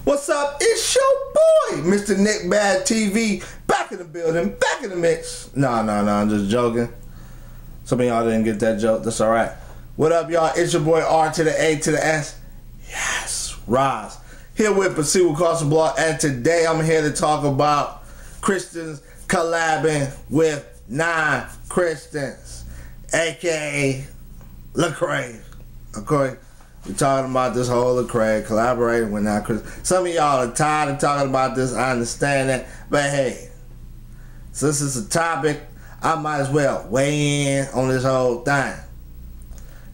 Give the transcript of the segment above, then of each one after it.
What's up? It's your boy, Mr. Nick Bad TV, back in the building, back in the mix. Nah, I'm just joking. Some of y'all didn't get that joke. That's all right. What up, y'all? It's your boy R to the A to the S. Yes, Roz. Here with Pursuit Across the Block, and today I'm here to talk about Christians collabing with non-Christians, aka Lecrae. Okay, we're talking about this whole Lecrae collaborating with non-Christians. Some of y'all are tired of talking about this. I understand that, but hey, since it's a topic, I might as well weigh in on this whole thing.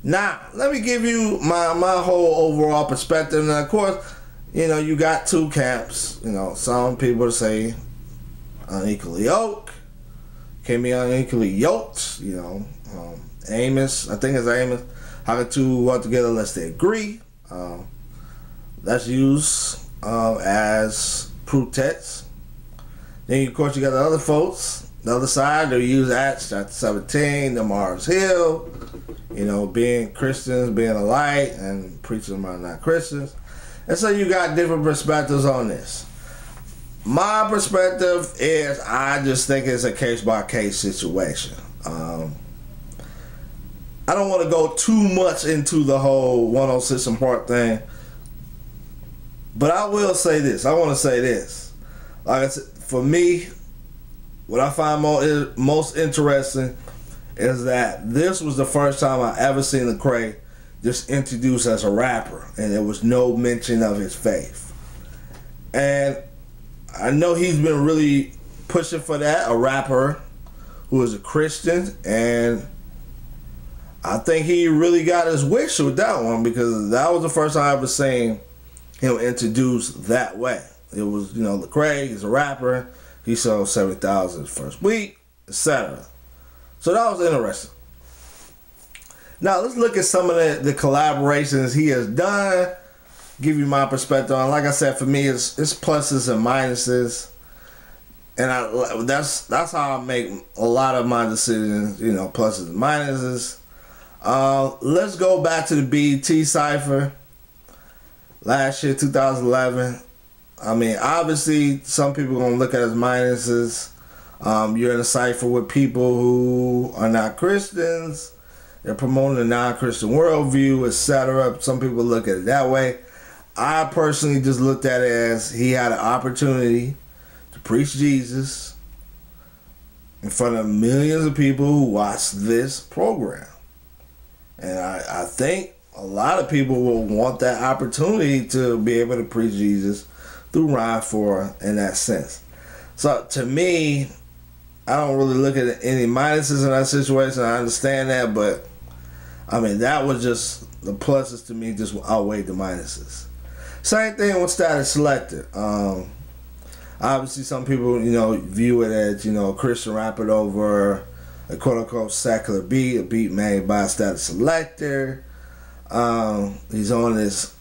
Now, let me give you my whole overall perspective. And of course, you know, you got two camps. You know, some people say unequally yoked, can be unequally yoked. You know, Amos, I think it's Amos. How the two work together unless they agree. That's used as proof text. Then, of course, you got the other folks. The other side, they use Acts chapter 17, the Mars Hill, you know, being Christians, being a light, and preaching about not Christians. And so you got different perspectives on this. My perspective is I just think it's a case-by-case situation. I don't want to go too much into the whole 106 and Park thing, but I will say this. I want to say this. Like I said, for me, what I find most interesting is that this was the first time I ever seen Lecrae just introduced as a rapper, and there was no mention of his faith. And I know he's been really pushing for that, a rapper who is a Christian, and I think he really got his wish with that one, because that was the first time I ever seen him introduced that way. It was, you know, Lecrae, he's a rapper. He sold 70,000 his first week, etc. So that was interesting. Now let's look at some of the collaborations he has done. Give you my perspective on. Like I said, for me, it's pluses and minuses, and that's how I make a lot of my decisions. You know, pluses and minuses. Let's go back to the BET Cypher last year, 2011. I mean, obviously, some people are going to look at it as minuses. You're in a cypher with people who are not Christians. They're promoting a non-Christian worldview, etc. Some people look at it that way. I personally just looked at it as he had an opportunity to preach Jesus in front of millions of people who watched this program. And I think a lot of people will want that opportunity to be able to preach Jesus through rhyme for in that sense. So to me, I don't really look at any minuses in that situation. I understand that, but I mean, that was just the pluses to me, just outweighed the minuses. Same thing with Statik Seletah. Obviously, some people, you know, view it as, you know, a Christian rapper over a quote-unquote secular beat, a beat made by Statik Seletah. He's on this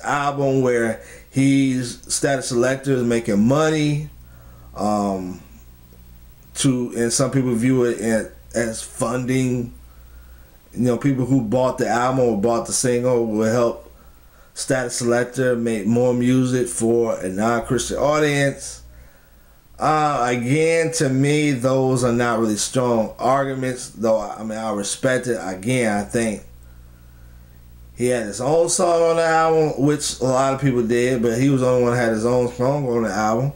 album where Statik Seletah is making money. And some people view it as funding. You know, people who bought the album or bought the single will help Statik Seletah make more music for a non-Christian audience. Again, to me, those are not really strong arguments, though. I mean, I respect it. Again, I think he had his own song on the album, which a lot of people did, but he was the only one that had his own song on the album.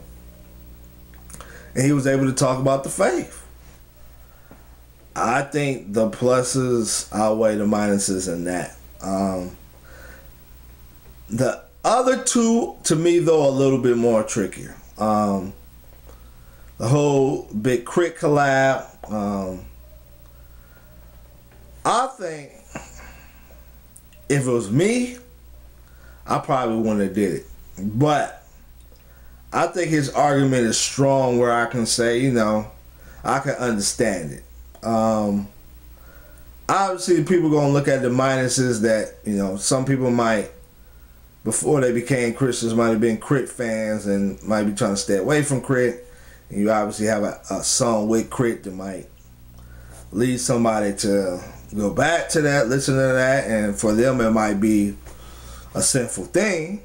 And he was able to talk about the faith. I think the pluses outweigh the minuses in that. The other two, to me, though, are a little bit more trickier. The whole big K.R.I.T collab. I think if it was me, I probably wouldn't have did it. But I think his argument is strong where I can say, you know, I can understand it. Obviously, people are going to look at the minuses that, you know, some people might, before they became Christians, might have been K.R.I.T fans and might be trying to stay away from K.R.I.T. And you obviously have a song with K.R.I.T that might lead somebody to go back to that, listen to that, and for them it might be a sinful thing.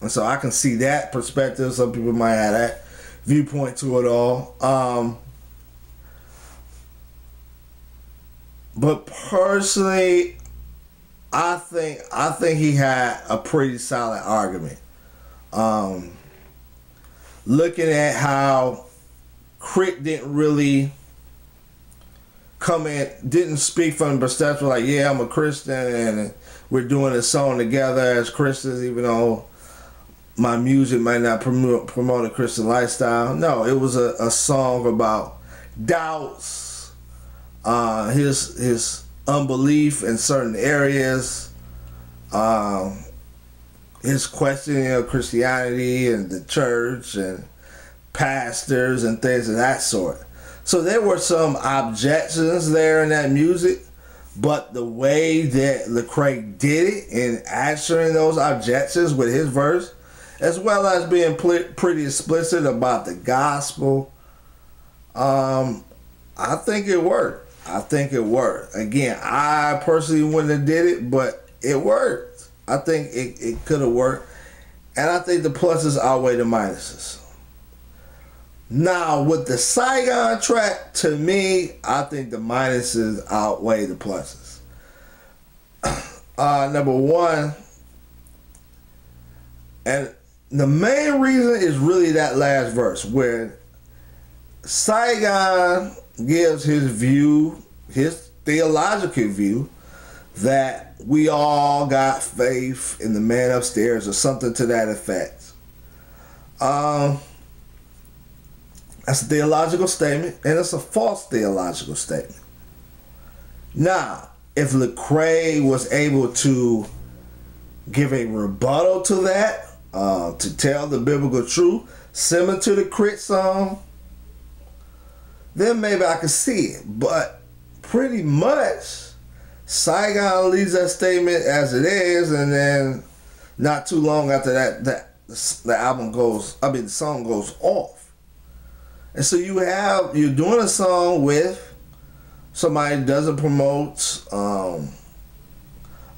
And so I can see that perspective. Some people might have that viewpoint to it all. But personally, I think he had a pretty solid argument. Looking at how K.R.I.T didn't really come in, didn't speak from the perspective like, yeah, I'm a Christian and we're doing a song together as Christians, even though my music might not promote a Christian lifestyle. No, it was a song about doubts, his unbelief in certain areas, his questioning of Christianity and the church and pastors and things of that sort. So there were some objections there in that music, but the way that Lecrae did it in answering those objections with his verse, as well as being pretty explicit about the gospel, I think it worked. I think it worked. Again, I personally wouldn't have did it, but it worked. I think it could have worked. And I think the pluses outweigh the minuses. Now, with the Saigon track, to me, I think the minuses outweigh the pluses. Number one, and the main reason is really that last verse where Saigon gives his view, his theological view, that we all got faith in the man upstairs or something to that effect. That's a theological statement, and it's a false theological statement. Now, if Lecrae was able to give a rebuttal to that, to tell the biblical truth, similar to the K.R.I.T song, then maybe I could see it. But pretty much, Saigon leaves that statement as it is, and then not too long after that, the song goes off. And so you're doing a song with somebody that doesn't promote a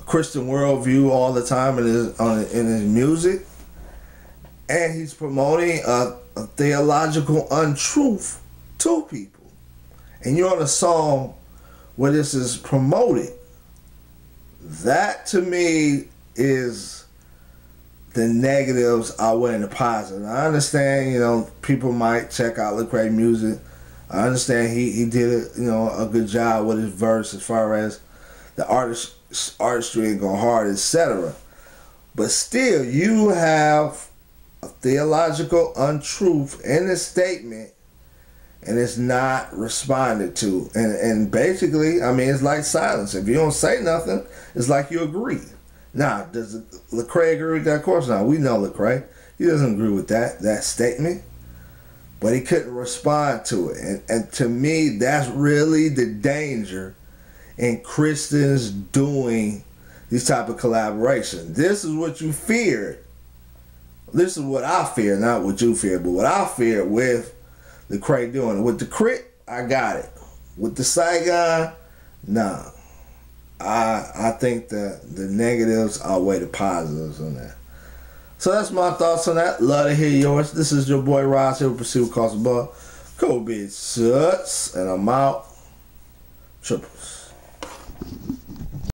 Christian worldview all the time in his music, and he's promoting a theological untruth to people. And you're on a song where this is promoted. That to me is the negatives outweighing the positives. I understand, people might check out Lecrae music. I understand he did a good job with his verse as far as the artistry and go hard, etc. But still, you have a theological untruth in this statement, and it's not responded to. And basically, it's like silence. If you don't say nothing, it's like you agree. Now, does Lecrae agree with that? Of course not. We know Lecrae. He doesn't agree with that statement. But he couldn't respond to it. And to me, that's really the danger in Christians doing these type of collaborations. This is what you feared. This is what I fear, not what you fear, but what I fear with Lecrae doing it. With the K.R.I.T, I got it. With the Saigon, nah. I think the negatives outweigh the positives on that. So that's my thoughts on that. Love to hear yours. This is your boy Ross here with Pursue Cost Above. Go be suts, and I'm out. Triples.